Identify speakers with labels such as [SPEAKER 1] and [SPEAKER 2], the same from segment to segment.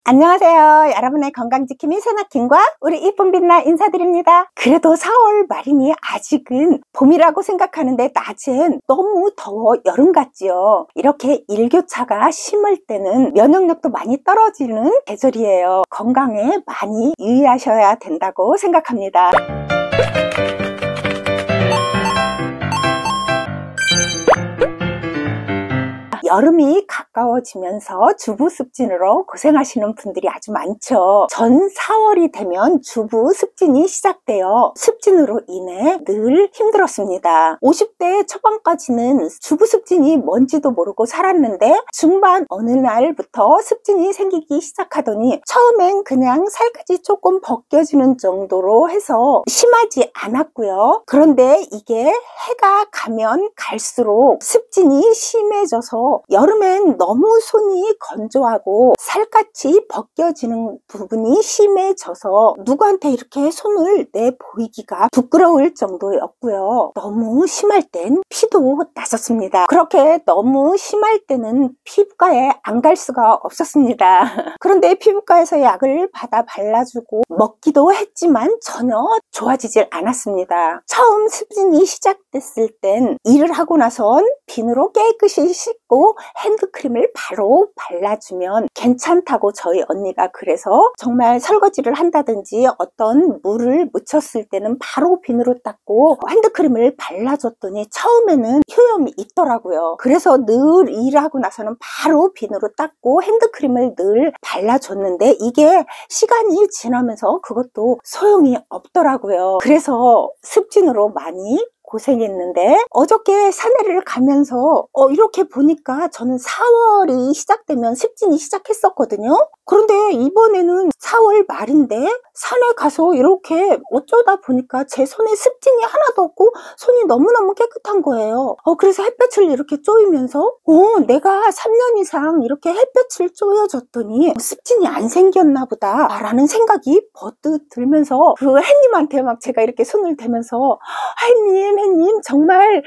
[SPEAKER 1] 안녕하세요. 여러분의 건강지킴이 새나킴과 우리 이쁜 빛나 인사드립니다. 그래도 4월 말이니 아직은 봄이라고 생각하는데 낮엔 너무 더워 여름 같지요. 이렇게 일교차가 심할 때는 면역력도 많이 떨어지는 계절이에요. 건강에 많이 유의하셔야 된다고 생각합니다. 여름이 가까워지면서 주부습진으로 고생하시는 분들이 아주 많죠. 전 4월이 되면 주부습진이 시작되어 습진으로 인해 늘 힘들었습니다. 50대 초반까지는 주부습진이 뭔지도 모르고 살았는데 중반 어느 날부터 습진이 생기기 시작하더니 처음엔 그냥 살까지 조금 벗겨지는 정도로 해서 심하지 않았고요. 그런데 이게 해가 가면 갈수록 습진이 심해져서 여름엔 너무 손이 건조하고 살갗이 벗겨지는 부분이 심해져서 누구한테 이렇게 손을 내보이기가 부끄러울 정도였고요. 너무 심할 땐 피도 났었습니다. 그렇게 너무 심할 때는 피부과에 안 갈 수가 없었습니다. 그런데 피부과에서 약을 받아 발라주고 먹기도 했지만 전혀 좋아지질 않았습니다. 처음 습진이 시작됐을 땐 일을 하고 나선 비누로 깨끗이 씻고 핸드크림을 바로 발라주면 괜찮다고 저희 언니가 그래서 정말 설거지를 한다든지 어떤 물을 묻혔을 때는 바로 비누로 닦고 핸드크림을 발라줬더니 처음에는 효염이 있더라고요. 그래서 늘 일하고 나서는 바로 비누로 닦고 핸드크림을 늘 발라줬는데 이게 시간이 지나면서 그것도 소용이 없더라고요. 그래서 습진으로 많이 고생했는데 어저께 산에를 가면서 이렇게 보니까 저는 4월이 시작되면 습진이 시작했었거든요. 그런데 이번에는 4월 말인데 산에 가서 이렇게 어쩌다 보니까 제 손에 습진이 하나도 없고 손이 너무너무 깨끗한 거예요. 그래서 햇볕을 이렇게 쪼이면서 내가 3년 이상 이렇게 햇볕을 쪼여줬더니 습진이 안 생겼나 보다 라는 생각이 버뜩 들면서 그 햇님한테 막 제가 이렇게 손을 대면서 햇님 정말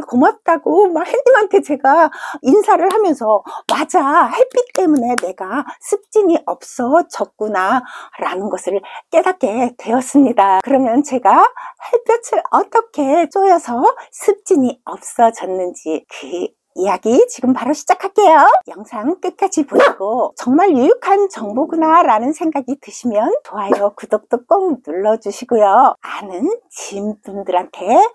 [SPEAKER 1] 고맙다고 막 햇님한테 제가 인사를 하면서 맞아, 햇빛 때문에 내가 습진이 없어졌구나 라는 것을 깨닫게 되었습니다. 그러면 제가 햇볕을 어떻게 쪼여서 습진이 없어졌는지 그 이야기 지금 바로 시작할게요. 영상 끝까지 보시고 정말 유익한 정보구나 라는 생각이 드시면 좋아요, 구독도 꼭 눌러주시고요. 아는 지인분들한테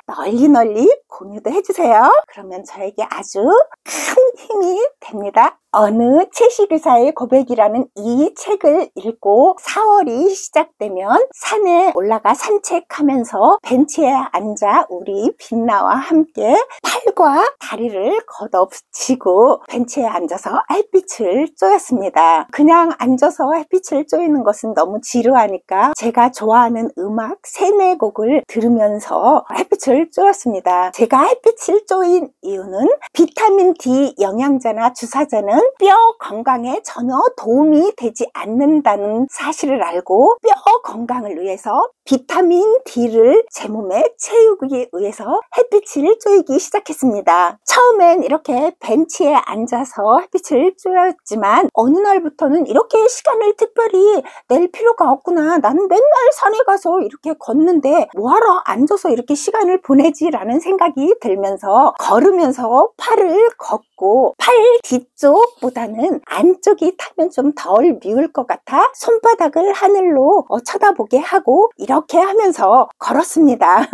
[SPEAKER 1] 널리 공유도 해주세요. 그러면 저에게 아주 큰 힘이 됩니다. 어느 채식의사의 고백이라는 이 책을 읽고 4월이 시작되면 산에 올라가 산책하면서 벤치에 앉아 우리 빛나와 함께 팔과 다리를 걷어붙이고 벤치에 앉아서 햇빛을 쬐었습니다. 그냥 앉아서 햇빛을 쬐는 것은 너무 지루하니까 제가 좋아하는 음악 3-4곡을 들으면서 햇빛을 쬐었습니다. 제가 햇빛을 쬐인 이유는 비타민 D 영양제나 주사제는 뼈 건강에 전혀 도움이 되지 않는다는 사실을 알고 뼈 건강을 위해서 비타민 D를 제 몸에 채우기 위해서 햇빛을 쬐기 시작했습니다. 처음엔 이렇게 벤치에 앉아서 햇빛을 쬐었지만 어느 날부터는 이렇게 시간을 특별히 낼 필요가 없구나, 나는 맨날 산에 가서 이렇게 걷는데 뭐하러 앉아서 이렇게 시간을 보내지 라는 생각이 들면서 걸으면서 팔을 걷고 팔 뒤쪽보다는 안쪽이 타면 좀 덜 미울 것 같아 손바닥을 하늘로 쳐다보게 하고 이렇게 하면서 걸었습니다.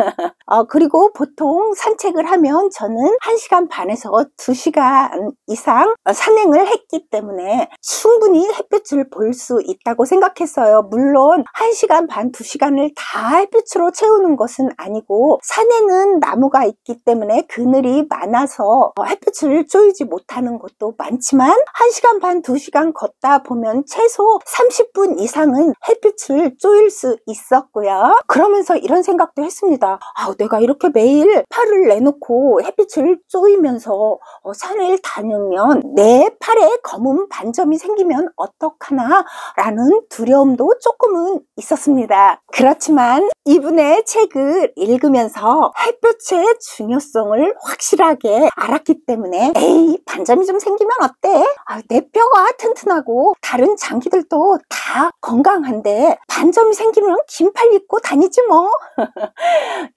[SPEAKER 1] 그리고 보통 산책을 하면 저는 1시간 반에서 2시간 이상 산행을 했기 때문에 충분히 햇빛을 볼 수 있다고 생각했어요. 물론 1시간 반, 2시간을 다 햇빛으로 채우는 것은 아니고 산에는 나무가 있기 때문에 그늘이 많아서 햇빛을 쬐지 못하는 곳도 많지만 1시간 반, 2시간 걷다 보면 최소 30분 이상은 햇빛을 쬐일 수 있었고요. 그러면서 이런 생각도 했습니다. 내가 이렇게 매일 팔을 내놓고 햇빛을 쬐이면서 산을 다니면 내 팔에 검은 반점이 생기면 어떡하나 라는 두려움도 조금은 있었습니다. 그렇지만 이분의 책을 읽으면서 햇볕의 중요성을 확실하게 알았기 때문에 에이, 반점이 좀 생기면 어때? 내 뼈가 튼튼하고 다른 장기들도 다 건강한데 반점이 생기면 긴팔 입고 다니지 뭐.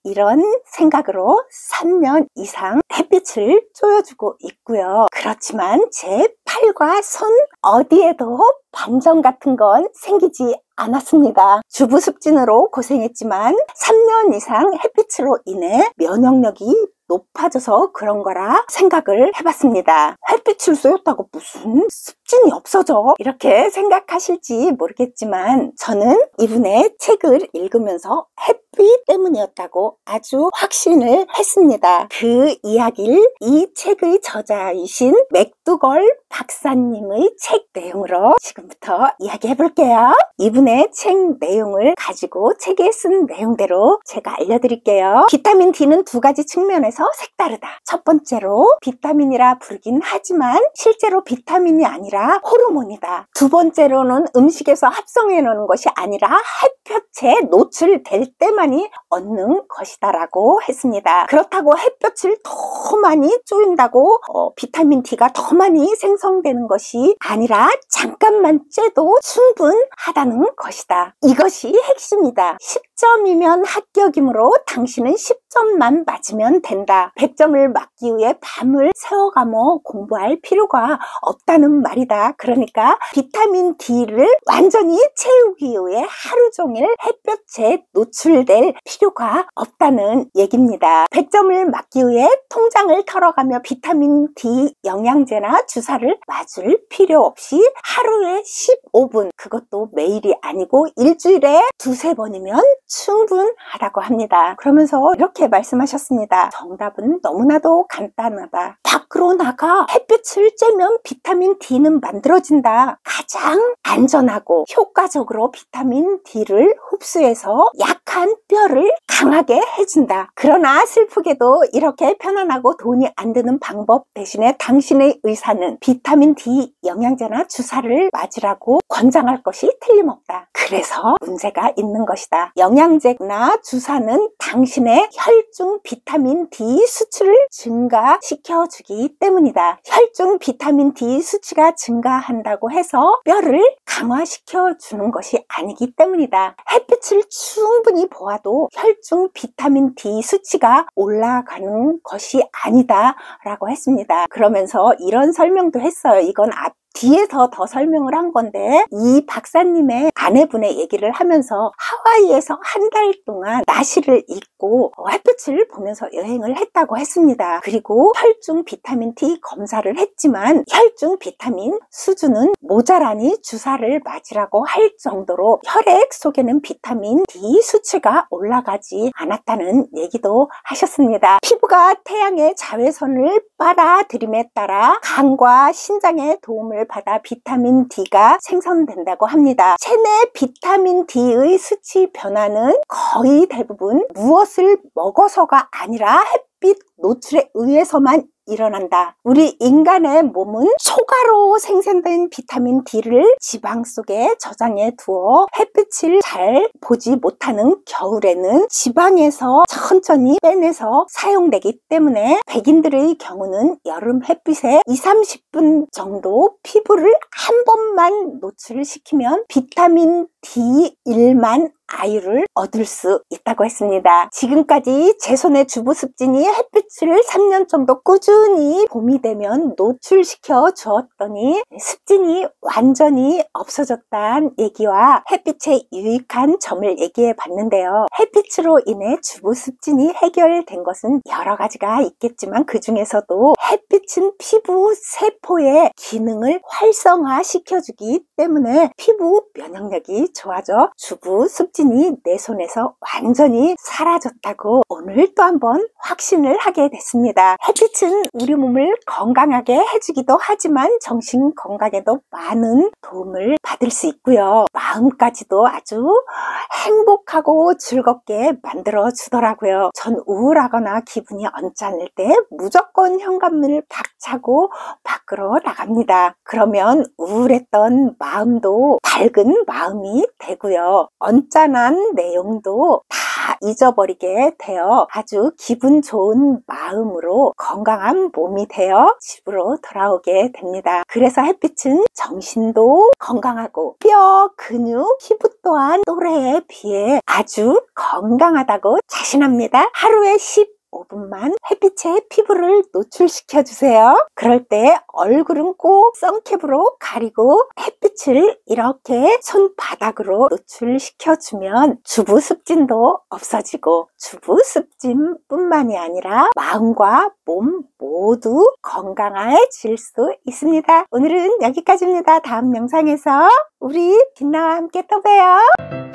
[SPEAKER 1] 이런 생각으로 3년 이상 햇빛을 쬐어주고 있고요. 그렇지만 제 팔과 손 어디에도 반점 같은 건 생기지 않았습니다. 주부 습진으로 고생했지만 3년 이상 햇빛으로 인해 면역력이 높아져서 그런 거라 생각을 해봤습니다. 햇빛을 쏘였다고 무슨 습진이 없어져? 이렇게 생각하실지 모르겠지만 저는 이분의 책을 읽으면서 햇빛 때문이었다고 아주 확신을 했습니다. 그 이야기를 이 책의 저자이신 맥두걸 박사님의 책 내용으로 지금부터 이야기해 볼게요. 이분의 책 내용을 가지고 책에 쓴 내용대로 제가 알려드릴게요. 비타민 D는 두 가지 측면에서 색다르다. 첫 번째로 비타민이라 부르긴 하지만 실제로 비타민이 아니라 호르몬이다. 두 번째로는 음식에서 합성해 놓는 것이 아니라 햇볕에 노출될 때만이 얻는 것이다 라고 했습니다. 그렇다고 햇볕을 더 많이 쬐인다고 비타민 D가 더 많이 생성되는 것이 아니라 잠깐만 쬐도 충분하다는 것이다. 이것이 핵심이다. 10점이면 합격이므로 당신은 10점만 맞으면 된다. 100점을 맞기 위해 밤을 새워가며 공부할 필요가 없다는 말이다. 그러니까 비타민 D를 완전히 채우기 위해 하루 종일 햇볕에 노출될 필요가 없다는 얘기입니다. 100점을 맞기 위해 통장을 털어가며 비타민 D 영양제나 주사를 맞을 필요 없이 하루에 15분, 그것도 매일이 아니고 일주일에 두세 번이면 충분하다고 합니다. 그러면서 이렇게 말씀하셨습니다. 정답은 너무나도 간단하다. 밖으로 나가 햇빛을 쬐면 비타민 D는 만들어진다. 가장 안전하고 효과적으로 비타민 D를 흡수해서 약한 뼈를 강하게 해준다. 그러나 슬프게도 이렇게 편안하고 돈이 안 드는 방법 대신에 당신의 의사는 비타민 D 영양제나 주사를 맞으라고 권장할 것이 틀림없다. 그래서 문제가 있는 것이다. 영양제나 주사는 당신의 혈중 비타민 D 수치를 증가시켜주기 때문이다. 혈중 비타민 D 수치가 증가한다고 해서 뼈를 강화시켜주는 것이 아니기 때문이다. 햇빛을 충분히 보아도 혈중 비타민 D 수치가 올라가는 것이 아니다 라고 했습니다. 그러면서 이런 설명도 했어요. 이건 뒤에서 더 설명을 한 건데 이 박사님의 아내분의 얘기를 하면서 하와이에서 한 달 동안 나시를 입고 햇빛을 보면서 여행을 했다고 했습니다. 그리고 혈중 비타민 D 검사를 했지만 혈중 비타민 수준은 모자라니 주사를 맞으라고 할 정도로 혈액 속에는 비타민 D 수치가 올라가지 않았다는 얘기도 하셨습니다. 피부가 태양의 자외선을 빨아들임에 따라 간과 신장의 도움을 받아 비타민 D가 생성된다고 합니다. 체내 비타민 D의 수치 변화는 거의 대부분 무엇을 먹어서가 아니라 햇빛 노출에 의해서만 일어난다. 우리 인간의 몸은 초가로 생성된 비타민 D를 지방 속에 저장해 두어 햇빛을 잘 보지 못하는 겨울에는 지방에서 천천히 빼내서 사용되기 때문에 백인들의 경우는 여름 햇빛에 20-30분 정도 피부를 한 번만 노출시키면 비타민 D1만 아유를 얻을 수 있다고 했습니다. 지금까지 제 손에 주부 습진이 햇빛을 3년 정도 꾸준히 봄이 되면 노출시켜 주었더니 습진이 완전히 없어졌다는 얘기와 햇빛의 유익한 점을 얘기해 봤는데요. 햇빛으로 인해 주부 습진이 해결된 것은 여러 가지가 있겠지만 그 중에서도 햇빛은 피부 세포의 기능을 활성화시켜주기 때문에 피부 면역력이 좋아져 주부 습진이 내 손에서 완전히 사라졌다고 오늘 또 한번 확신을 하게 됐습니다. 햇빛은 우리 몸을 건강하게 해주기도 하지만 정신 건강에도 많은 도움을 받을 수 있고요. 마음까지도 아주 행복하고 즐겁게 만들어 주더라고요. 전 우울하거나 기분이 언짢을 때 무조건 현관문을 박차고 밖으로 나갑니다. 그러면 우울했던 마음도 밝은 마음이 되고요. 언짢은 내용도 다 잊어버리게 되어 아주 기분 좋은 마음으로 건강한 몸이 되어 집으로 돌아오게 됩니다. 그래서 햇빛은 정신도 건강하고 뼈, 근육, 피부 또한 또래에 비해 아주 건강하다고 자신합니다. 하루에 15분만 햇빛에 피부를 노출시켜 주세요. 그럴 때 얼굴은 꼭 선캡으로 가리고 햇빛을 이렇게 손바닥으로 노출시켜 주면 주부 습진도 없어지고 주부 습진 뿐만이 아니라 마음과 몸 모두 건강해질 수 있습니다. 오늘은 여기까지입니다. 다음 영상에서 우리 빛나와 함께 또 봬요.